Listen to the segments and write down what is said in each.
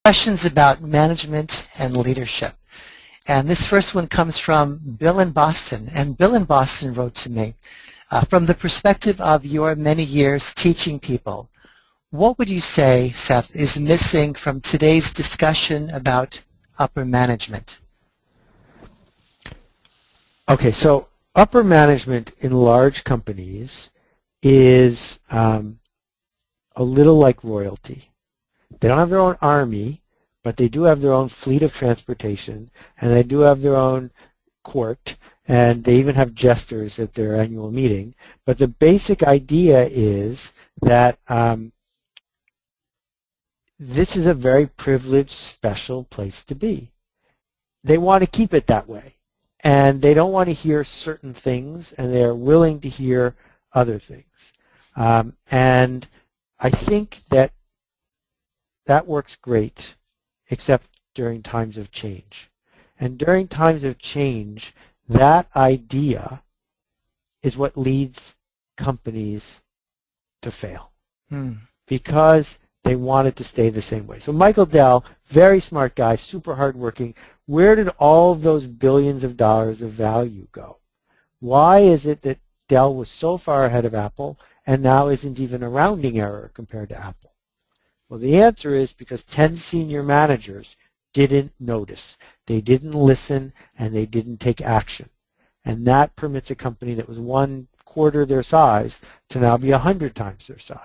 Questions about management and leadership. And this first one comes from Bill in Boston. And Bill in Boston wrote to me, from the perspective of your many years teaching people, what would you say, Seth, is missing from today's discussion about upper management? Okay, so upper management in large companies is a little like royalty. They don't have their own army, but they do have their own fleet of transportation, and they do have their own court, and they even have jesters at their annual meeting. But the basic idea is that this is a very privileged, special place to be. They want to keep it that way, and they don't want to hear certain things, and they're willing to hear other things. And I think that works great, except during times of change. And during times of change, that idea is what leads companies to fail because they want it to stay the same way. So Michael Dell, very smart guy, super hardworking. Where did all of those billions of dollars of value go? Why is it that Dell was so far ahead of Apple and now isn't even a rounding error compared to Apple? Well, the answer is because 10 senior managers didn't notice. They didn't listen, and they didn't take action. And that permits a company that was 1/4 their size to now be 100 times their size.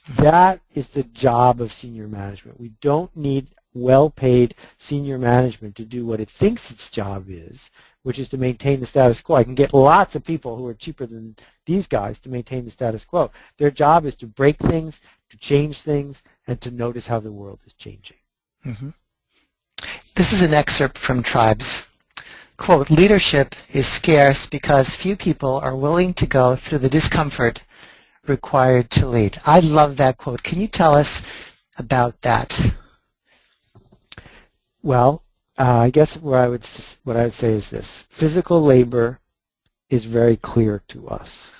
That is the job of senior management. We don't need well-paid senior management to do what it thinks its job is, which is to maintain the status quo. I can get lots of people who are cheaper than these guys to maintain the status quo. Their job is to break things, to change things, and to notice how the world is changing. This is an excerpt from Tribes. Quote, leadership is scarce because few people are willing to go through the discomfort required to lead. I love that quote. Can you tell us about that? Well, I guess what I would say is this. Physical labor is very clear to us.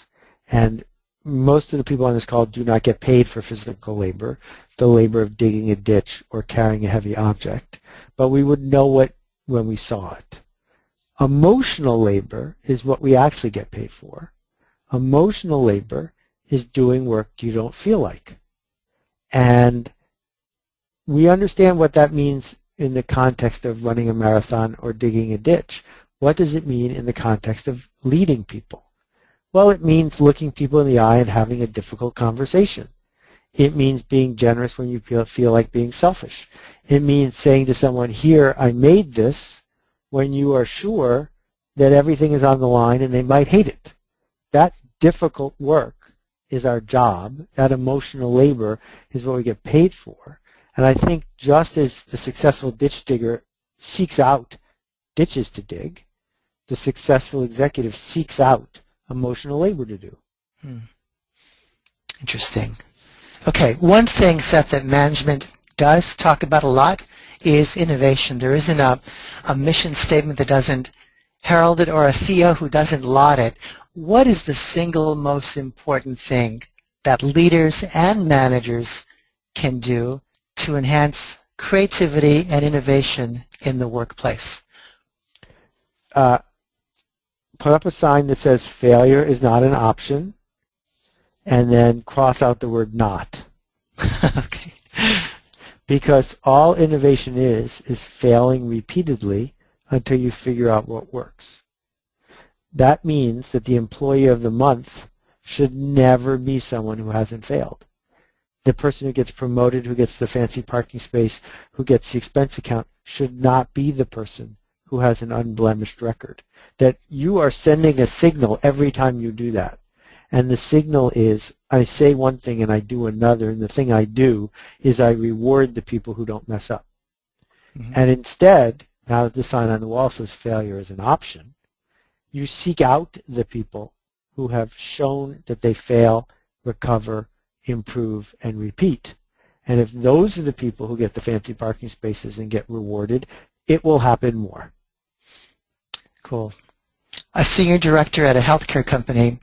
And most of the people on this call do not get paid for physical labor, the labor of digging a ditch or carrying a heavy object. But we would know it when we saw it. Emotional labor is what we actually get paid for. Emotional labor is doing work you don't feel like. And we understand what that means in the context of running a marathon or digging a ditch. What does it mean in the context of leading people? Well, it means looking people in the eye and having a difficult conversation. It means being generous when you feel like being selfish. It means saying to someone, here, I made this, when you are sure that everything is on the line and they might hate it. That difficult work is our job. That emotional labor is what we get paid for. And I think just as the successful ditch digger seeks out ditches to dig, the successful executive seeks out emotional labor to do. Interesting. Okay, one thing, Seth, that management does talk about a lot is innovation. There isn't a mission statement that doesn't herald it or a CEO who doesn't laud it. What is the single most important thing that leaders and managers can do to enhance creativity and innovation in the workplace? Put up a sign that says failure is not an option, and then cross out the word not. Okay. Because all innovation is failing repeatedly until you figure out what works. That means that the employee of the month should never be someone who hasn't failed. The person who gets promoted, who gets the fancy parking space, who gets the expense account, should not be the person who has an unblemished record. That you are sending a signal every time you do that. And the signal is, I say one thing and I do another, and the thing I do is I reward the people who don't mess up. And instead, now that the sign on the wall says failure is an option, you seek out the people who have shown that they fail, recover, improve, and repeat. And if those are the people who get the fancy parking spaces and get rewarded, it will happen more. Cool. A senior director at a healthcare company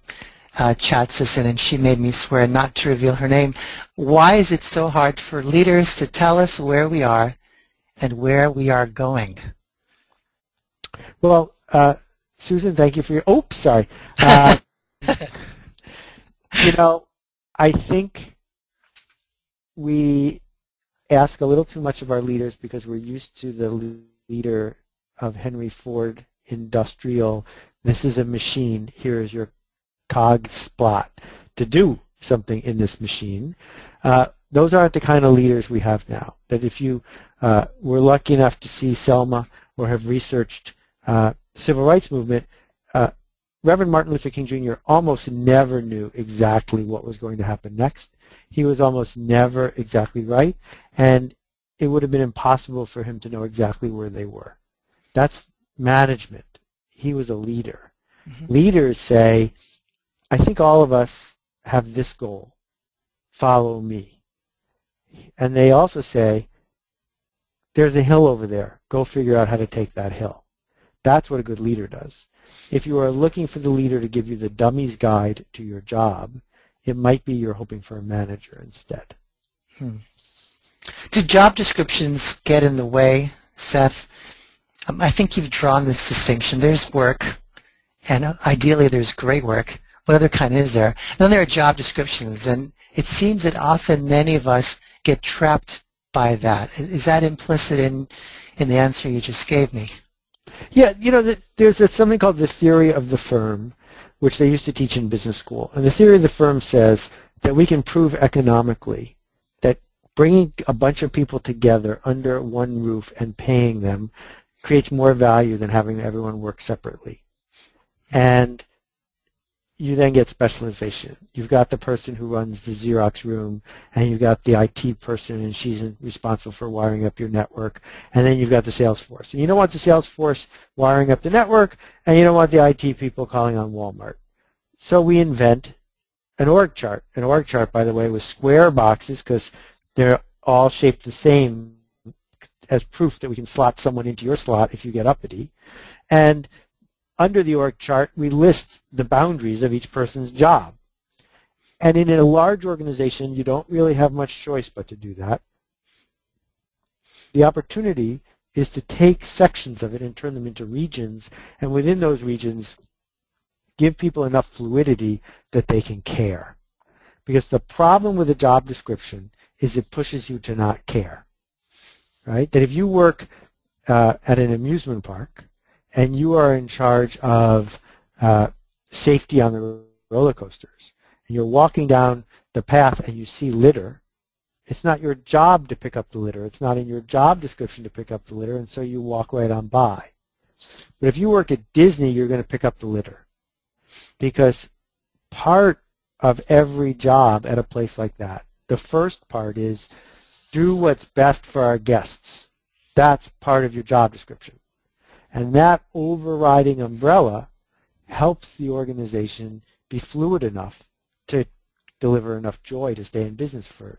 chats us in, and she made me swear not to reveal her name. Why is it so hard for leaders to tell us where we are and where we are going? Well, Susan, thank you for your, sorry. I think we ask a little too much of our leaders because we're used to the leader of Henry Ford industrial, this is a machine, here is your cog splat to do something in this machine. Those aren't the kind of leaders we have now. That if you were lucky enough to see Selma or have researched the civil rights movement, Reverend Martin Luther King Jr. almost never knew exactly what was going to happen next. He was almost never exactly right, and it would have been impossible for him to know exactly where they were. That's management. He was a leader. Mm-hmm. Leaders say, I think all of us have this goal. Follow me. And they also say, there's a hill over there. Go figure out how to take that hill. That's what a good leader does. If you are looking for the leader to give you the dummy's guide to your job, it might be you're hoping for a manager instead. Do job descriptions get in the way, Seth? I think you've drawn this distinction. There's work, and ideally there's great work. What other kind is there? And then there are job descriptions, and it seems that often many of us get trapped by that. Is that implicit in the answer you just gave me? Yeah, there's something called the theory of the firm, which they used to teach in business school. And the theory of the firm says that we can prove economically that bringing a bunch of people together under one roof and paying them creates more value than having everyone work separately. And you then get specialization. You've got the person who runs the Xerox room, and you've got the IT person, and she's responsible for wiring up your network, and then you've got the sales force. And you don't want the sales force wiring up the network, and you don't want the IT people calling on Walmart. So we invent an org chart. An org chart, by the way, with square boxes because they're all shaped the same as proof that we can slot someone into your slot if you get uppity. And under the org chart, we list the boundaries of each person's job. And in a large organization, you don't really have much choice but to do that. The opportunity is to take sections of it and turn them into regions, and within those regions, give people enough fluidity that they can care. Because the problem with a job description is it pushes you to not care. Right? That if you work at an amusement park, and you are in charge of safety on the roller coasters, and you're walking down the path and you see litter, it's not your job to pick up the litter. It's not in your job description to pick up the litter, and so you walk right on by. But if you work at Disney, you're going to pick up the litter. Because part of every job at a place like that, the first part is do what's best for our guests. That's part of your job description. And that overriding umbrella helps the organization be fluid enough to deliver enough joy to stay in business for